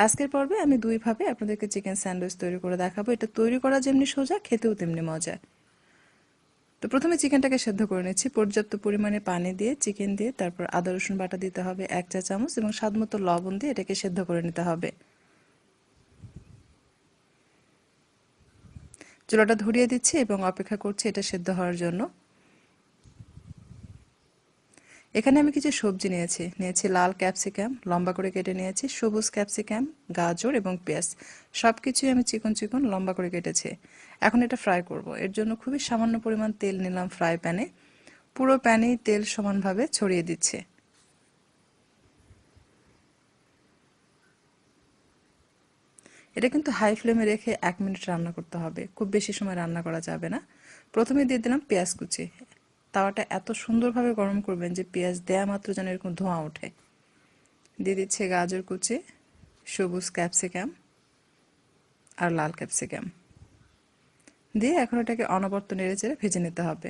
আজকের পর্বে আমি দুইভাবে আপনাদেরকে চিকেন স্যান্ডউইচ তৈরি করে দেখাবো। এটা তৈরি করা যেমনি সোজা, খেতেও তেমনি মজা। তো প্রথমে চিকেনটাকে সেদ্ধ করে নিচ্ছি। পর্যাপ্ত পরিমাণে পানি দিয়ে চিকেন দিয়ে তারপর আদা রসুন বাটা দিতে হবে 1 চা চামচ এবং স্বাদমতো লবণ দিয়ে এটাকে সেদ্ধ করে নিতে হবে। চুলাটা ধরিয়ে দিচ্ছি এবং অপেক্ষা করছি এটা সেদ্ধ হওয়ার জন্য। এখানে আমি কিছু সবজি নিয়েছি লাল ক্যাপসিকাম লম্বা করে কেটে নিয়েছি, সবুজ ক্যাপসিকাম, গাজর এবং পেঁয়াজ সবকিছুই আমি চিকন চিকন লম্বা করে কেটেছি। এখন এটা ফ্রাই করব। এর জন্য খুবই সামান্য পরিমাণ তেল নিলাম ফ্রাই প্যানে। পুরো প্যানেই তেল সমানভাবে ছড়িয়ে দিচ্ছে। এটা কিন্তু হাই ফ্লেমে রেখে 1 মিনিট রান্না করতে হবে, খুব বেশি সময় রান্না করা যাবে না। প্রথমে দিয়ে দিলাম পেঁয়াজ কুচি। তাওয়াটা এত সুন্দরভাবে গরম করবেন যে পেঁয়াজ দেয়া মাত্র যেন এরকম ধোঁয়া ওঠে। দিয়ে দিচ্ছে গাজর কুচি, সবুজ ক্যাপসিকাম আর লাল ক্যাপসিকাম দিয়ে এখন এটাকে অনবরত নেড়েচেড়ে ভেজে নিতে হবে।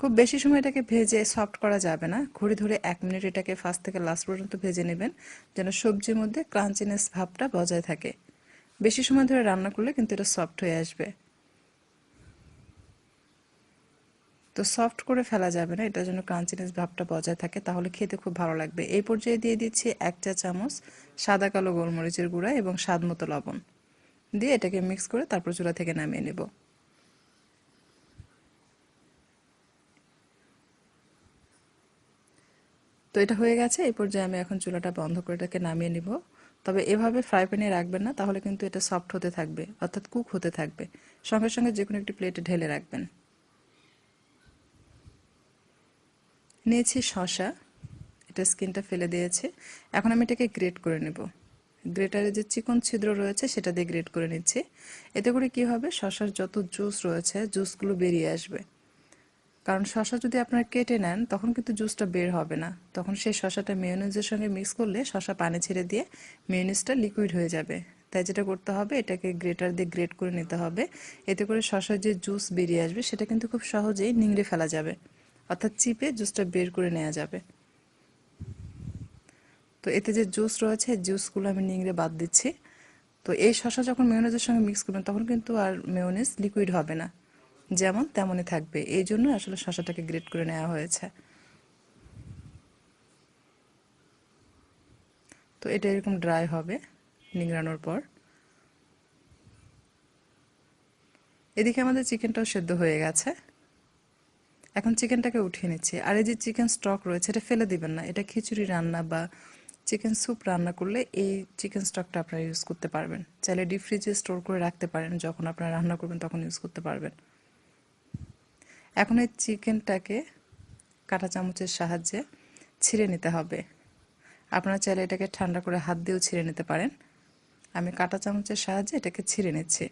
খুব বেশি সময় এটাকে ভেজে সফট করা যাবে না, ঘুরে ধরে 1 মিনিট এটাকে ফার্স্ট থেকে লাস্ট পর্যন্ত ভেজে নেবেন যেন সবজির মধ্যে ক্রাঞ্চিনেস ভাবটা বজায় থাকে। বেশি সময় ধরে রান্না করলে কিন্তু এটা সফট হয়ে আসবে। তো সফট করে ফেলা যাবে না, এটার জন্য ক্রাঞ্চিনেস ভাবটা বজায় থাকে, তাহলে খেতে খুব ভালো লাগবে। এই পর্যায়ে দিয়ে দিচ্ছি 1 চা চামচ সাদা কালো গোলমরিচের গুঁড়া এবং স্বাদমতো লবণ দিয়ে এটাকে মিক্স করে তারপর চুলা থেকে নামিয়ে নেব। তো এটা হয়ে গেছে। এই পর্যায়ে আমি এখন চুলাটা বন্ধ করে এটাকে নামিয়ে নিব। তবে এভাবে ফ্রাই প্যানে রাখবেন না, তাহলে কিন্তু এটা সফট হতে থাকবে, অর্থাৎ কুক হতে থাকবে। সঙ্গে সঙ্গে যে কোনো একটি প্লেটে ঢেলে রাখবেন। নিয়েছি শসা, এটা স্কিনটা ফেলে দিয়েছে। এখন আমি এটাকে গ্রেট করে নেব। গ্রেটারে যে চিকন ছিদ্র রয়েছে সেটা দিয়ে গ্রেট করে নিচ্ছি। এতে করে কি হবে, শসার যত জুস রয়েছে জুসগুলো বেরিয়ে আসবে। কারণ শসা যদি আপনারা কেটে নেন তখন কিন্তু জুসটা বের হবে না, তখন সেই শসাটা মেয়োনিজের সঙ্গে মিক্স করলে শসা পানি ছেড়ে দিয়ে মেয়োনিজটা লিকুইড হয়ে যাবে। তাই যেটা করতে হবে, এটাকে গ্রেটার দিয়ে গ্রেট করে নিতে হবে। এতে করে শসার যে জুস বেরিয়ে আসবে সেটা কিন্তু খুব সহজেই নিংড়ে ফেলা যাবে, অর্থাৎ চিপে জুসটা বের করে নেওয়া যাবে। তো এতে যে জুস রয়েছে জুসগুলো আমি নিংড়ে বাদ দিচ্ছি। তো এই শসা যখন মেয়োনিজের সঙ্গে মিক্স করবেন তখন কিন্তু আর মেয়োনিজ লিকুইড হবে না, যেমন তেমনই থাকবে। এই জন্য আসলে শসাটাকে গ্রেট করে নেওয়া হয়েছে। তো এটা এরকম ড্রাই হবে নিংড়ানোর পর। এদিকে আমাদের চিকেনটাও সেদ্ধ হয়ে গেছে। এখন চিকেনটাকে উঠিয়ে নিচ্ছি। আর এই যে চিকেন স্টক রয়েছে এটা ফেলে দিবেন না, এটা খিচুড়ি রান্না বা চিকেন স্যুপ রান্না করলে এই চিকেন স্টকটা আপনারা ইউজ করতে পারবেন। চাইলে ডিপ ফ্রিজে স্টোর করে রাখতে পারেন, যখন আপনারা রান্না করবেন তখন ইউজ করতে পারবেন। এখন এই চিকেনটাকে কাঁটা চামচের সাহায্যে ছিঁড়ে নিতে হবে। আপনারা চাইলে এটাকে ঠান্ডা করে হাত দিয়েও ছিঁড়ে নিতে পারেন। আমি কাঁটা চামচের সাহায্যে এটাকে ছিঁড়ে নিচ্ছি।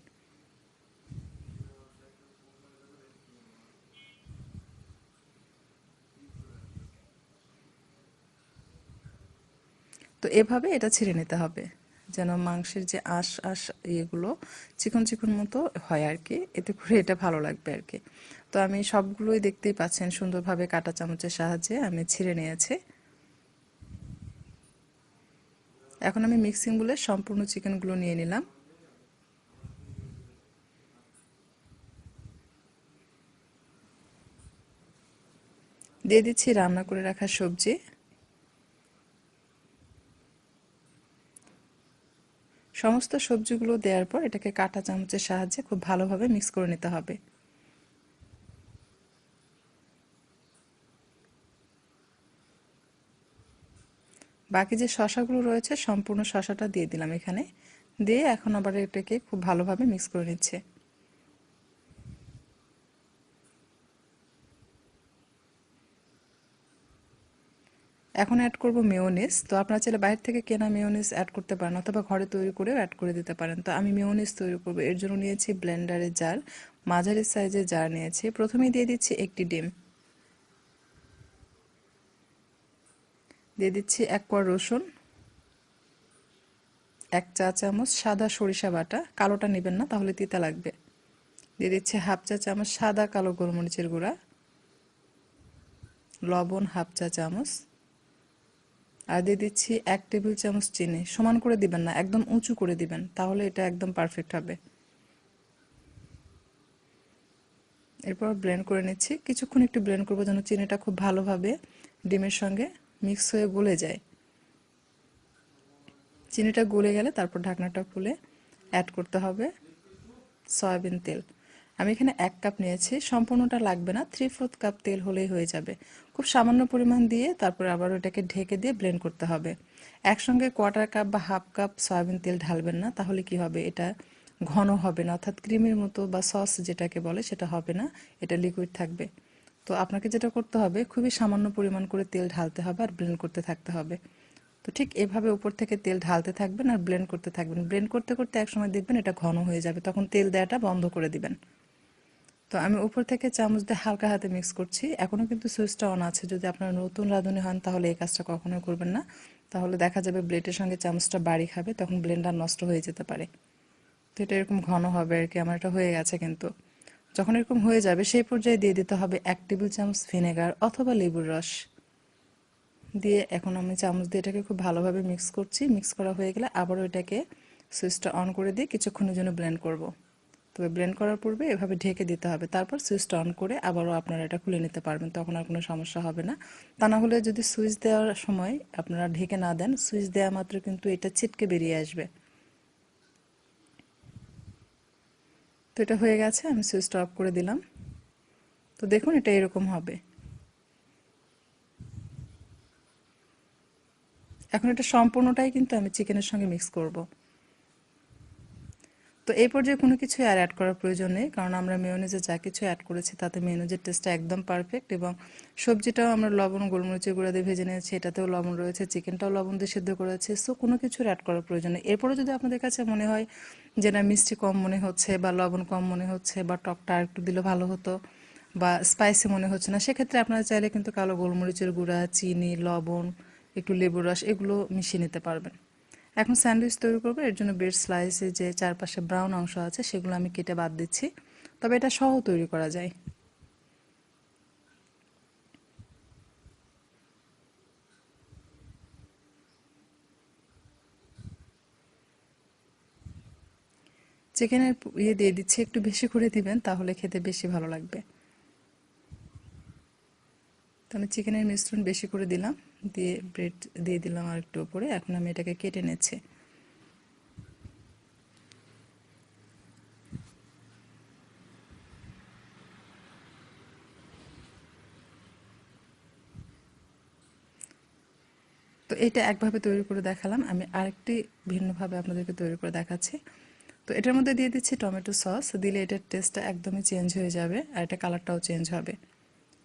তো এভাবে এটা ছিঁড়ে নিতে হবে যেন মাংসের যে আঁশ আঁশ ইয়েগুলো চিকন চিকন মতো হয় আর কি, এতে করে এটা ভালো লাগবে আর কি। তো আমি সবগুলোই দেখতেই পাচ্ছেন সুন্দরভাবে কাঁটা চামচের সাহায্যে আমি ছিঁড়ে নিয়েছি। এখন আমি মিক্সিং বলে সম্পূর্ণ চিকেনগুলো নিয়ে নিলাম। দিয়ে দিচ্ছি রান্না করে রাখা সবজি। সমস্ত সবজিগুলো দেওয়ার পর এটাকে কাঁটা চামচের সাহায্যে খুব ভালোভাবে মিক্স করে নিতে হবে। বাকি যে শশাগুলো রয়েছে সম্পূর্ণ শশাটা দিয়ে দিলাম এখানে। দিয়ে এখন আবার এটাকে খুব ভালোভাবে মিক্স করে নিচ্ছে। এখন অ্যাড করব মেয়োনিজ। তো আপনারা চাইলে বাইরে থেকে কেনা মেয়োনিজ অ্যাড করতে পারেন অথবা ঘরে তৈরি করেও অ্যাড করে দিতে পারেন। তো আমি মেয়োনিজ তৈরি করব, এর জন্য নিয়েছি ব্লেন্ডারের জার, মাঝারি সাইজের জার নিয়েছি। প্রথমেই দিয়ে দিচ্ছি একটি ডিম, দিয়ে দিচ্ছি 1 কোয়া রসুন, 1 চা চামচ সাদা সরিষা বাটা, কালোটা নেবেন না তাহলে তিতা লাগবে। দিয়ে দিচ্ছি 1/2 চা চামচ সাদা কালো গোলমরিচের গুঁড়া, লবণ 1/2 চা চামচ, আর দিয়ে দিচ্ছি 1 টেবিল চামচ চিনি। সমান করে দিবেন না, একদম উঁচু করে দিবেন, তাহলে এটা একদম পারফেক্ট হবে। এরপর ব্লেন্ড করে নিচ্ছি। কিছুক্ষণ একটু ব্লেন্ড করবো যেন চিনিটা খুব ভালোভাবে ডিমের সঙ্গে মিক্স হয়ে গলে যায়। চিনিটা গলে গেলে তারপর ঢাকনাটা খুলে অ্যাড করতে হবে সয়াবিন তেল। আমি এখানে 1 কাপ নিয়েছি, সম্পূর্ণটা লাগবে না, 3/4 কাপ তেল হলেই হয়ে যাবে। খুব সামান্য পরিমাণ দিয়ে তারপর আবার ওটাকে ঢেকে দিয়ে ব্লেন্ড করতে হবে। একসঙ্গে 1/4 কাপ বা 1/2 কাপ সয়াবিন তেল ঢালবেন না, তাহলে কি হবে, এটা ঘন হবে না, অর্থাৎ ক্রিমের মতো বা সস যেটাকে বলে সেটা হবে না, এটা লিকুইড থাকবে। তো আপনাকে যেটা করতে হবে, খুবই সামান্য পরিমাণ করে তেল ঢালতে হবে আর ব্লেন্ড করতে থাকতে হবে। তো ঠিক এভাবে উপর থেকে তেল ঢালতে থাকবেন আর ব্লেন্ড করতে থাকবেন। ব্লেন্ড করতে করতে একসময় দেখবেন এটা ঘন হয়ে যাবে, তখন তেল দেওয়াটা বন্ধ করে দিবেন। তো আমি উপর থেকে চামচ দিয়ে হালকা হাতে মিক্স করছি। এখনও কিন্তু সুইচটা অন আছে। যদি আপনারা নতুন রাঁধুনি হন তাহলে এই কাজটা কখনোই করবেন না, তাহলে দেখা যাবে ব্লেডের সঙ্গে চামচটা বাড়ি খাবে, তখন ব্লেন্ডার নষ্ট হয়ে যেতে পারে। তো এটা এরকম ঘন হবে আর কি। আমার এটা হয়ে গেছে কিন্তু। যখন এরকম হয়ে যাবে সেই পর্যায়ে দিয়ে দিতে হবে 1 টেবিল চামচ ভিনেগার অথবা লেবুর রস দিয়ে। এখন আমি চামচ দিয়ে এটাকে খুব ভালোভাবে মিক্স করছি। মিক্স করা হয়ে গেলে আবারও এটাকে সুইচটা অন করে দিয়ে কিছুক্ষণের জন্য ব্লেন্ড করব। তবে ব্লেন্ড করার পূর্বে এভাবে ঢেকে দিতে হবে, তারপর সুইচটা অন করে আবারও আপনারা এটা খুলে নিতে পারবেন, তখন আর কোনো সমস্যা হবে না। তা না হলে যদি সুইচ দেওয়ার সময় আপনারা ঢেকে না দেন, সুইচ দেওয়া মাত্র কিন্তু এটা ছিটকে বেরিয়ে আসবে। তো এটা হয়ে গেছে, আমি সুইচটা অফ করে দিলাম। তো দেখুন এটা এরকম হবে। এখন এটা সম্পূর্ণটাই কিন্তু আমি চিকেনের সঙ্গে মিক্স করব। তো এই পর্যায়ে কোনো কিছু আর অ্যাড করার প্রয়োজন নেই, কারণ আমরা মেয়োনেজে যা কিছু অ্যাড করেছি তাতে মেয়োনেজের টেস্টটা একদম পারফেক্ট, এবং সবজিটাও আমরা লবণ গোলমরিচের গুঁড়া দিয়ে ভেজে নিয়েছি, এটাতেও লবণ রয়েছে, চিকেনটাও লবণ দিয়ে সিদ্ধ করেছি। সো কোনো কিছুর অ্যাড করার প্রয়োজন নেই। এরপরে যদি আপনাদের কাছে মনে হয় যে না মিষ্টি কম মনে হচ্ছে বা লবণ কম মনে হচ্ছে বা টকটা আর একটু দিলে ভালো হতো বা স্পাইসি মনে হচ্ছে না, সেক্ষেত্রে আপনারা চাইলে কিন্তু কালো গোলমরিচের গুঁড়া, চিনি, লবণ, একটু লেবুর রস এগুলো মিশিয়ে নিতে পারবেন। এখন স্যান্ডউইচ তৈরি করবো, এর জন্য ব্রেড স্লাইসে যে চারপাশে ব্রাউন অংশ আছে সেগুলো আমি কেটে বাদ দিচ্ছি। তবে এটা সহ তৈরি করা যায়। চিকেনের ইয়ে দিয়ে দিচ্ছি, একটু বেশি করে দিবেন তাহলে খেতে বেশি ভালো লাগবে। তো আমি চিকেনের মিশ্রণ বেশি করে দিলাম, দিয়ে ব্রেড দিয়ে দিলাম আর একটু উপরে। এখন আমি এটাকে কেটে নিচ্ছি। তো এটা একভাবে তৈরি করে দেখালাম, আমি আরেকটি ভিন্নভাবে আপনাদেরকে তৈরি করে দেখাচ্ছি। তো এটার মধ্যে দিয়ে দিচ্ছি টমেটো সস, দিলে এটার টেস্টটা একদমই চেঞ্জ হয়ে যাবে আর এটা কালারটাও চেঞ্জ হবে।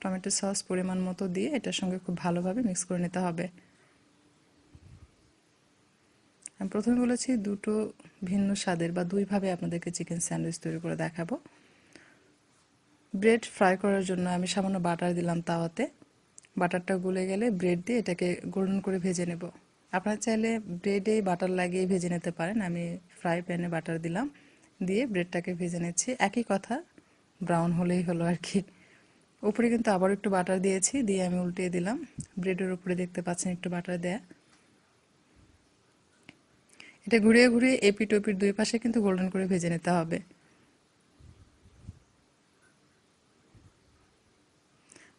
টমেটো সস পরিমাণ মতো দিয়ে এটার সঙ্গে খুব ভালোভাবে মিক্স করে নিতে হবে। আমি প্রথমে বলেছি দুটো ভিন্ন স্বাদের বা দুইভাবে আপনাদেরকে চিকেন স্যান্ডউইচ তৈরি করে দেখাবো। ব্রেড ফ্রাই করার জন্য আমি সামান্য বাটার দিলাম তাওয়াতে। বাটারটা গলে গেলে ব্রেড দিয়ে এটাকে গোল্ডেন করে ভেজে নেব। আপনারা চাইলে ব্রেডে বাটার লাগিয়ে ভেজে নিতে পারেন, আমি ফ্রাই প্যানে বাটার দিলাম, দিয়ে ব্রেডটাকে ভেজে নিচ্ছি। একই কথা, ব্রাউন হলেই হলো আর কি। উপরে কিন্তু আবার একটু বাটার দিয়েছি, দিয়ে আমি উল্টিয়ে দিলাম। ব্রেডের উপরে দেখতে পাচ্ছেন একটু বাটার দেয়া। এটা ঘুরিয়ে ঘুরিয়ে এপিট ওপিট দুই পাশে কিন্তু গোল্ডেন করে ভেজে নিতে হবে।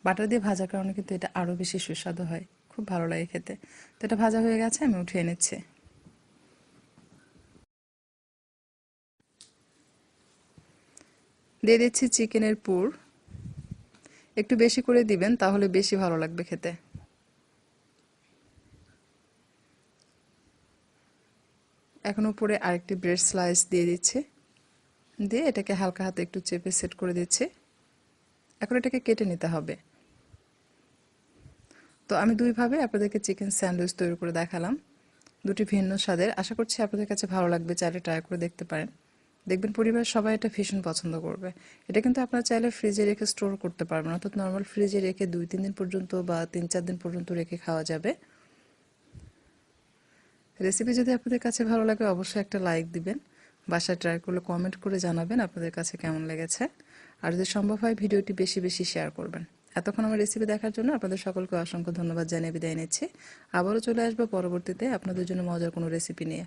বাটার দিয়ে ভাজার কারণে কিন্তু এটা আরও বেশি সুস্বাদু হয়, খুব ভালো লাগে খেতে। তো এটা ভাজা হয়ে গেছে, আমি উঠিয়ে নিচ্ছি। দিয়ে দিচ্ছি চিকেনের পুর, একটু বেশি করে দিবেন তাহলে বেশি ভালো লাগবে খেতে। এখন উপরে আরেকটি ব্রেড স্লাইস দিয়ে দিচ্ছি, দিয়ে এটাকে হালকা হাতে একটু চেপে সেট করে দিচ্ছি। এখন এটাকে কেটে নিতে হবে। তো আমি দুইভাবে আপনাদেরকে চিকেন স্যান্ডউইচ তৈরি করে দেখালাম, দুটি ভিন্ন স্বাদের। আশা করছি আপনাদের কাছে ভালো লাগবে, চাইলে ট্রাই করে দেখতে পারেন। দেখবেন পরিবারের সবাই এটা ভীষণ পছন্দ করবে। এটা কিন্তু আপনারা চাইলে ফ্রিজে রেখে স্টোর করতে পারবেন, অর্থাৎ নর্মাল ফ্রিজে রেখে 2-3 দিন পর্যন্ত বা 3-4 দিন পর্যন্ত রেখে খাওয়া যাবে। রেসিপি যদি আপনাদের কাছে ভালো লাগে অবশ্যই একটা লাইক দিবেন, বাসায় ট্রাই করলে কমেন্ট করে জানাবেন আপনাদের কাছে কেমন লেগেছে, আর যদি সম্ভব হয় ভিডিওটি বেশি বেশি শেয়ার করবেন। এতক্ষণ আমার রেসিপি দেখার জন্য আপনাদের সকলকে অসংখ্য ধন্যবাদ জানিয়ে বিদায় নিচ্ছি। আবারও চলে আসবো পরবর্তীতে আপনাদের জন্য মজার কোনো রেসিপি নিয়ে।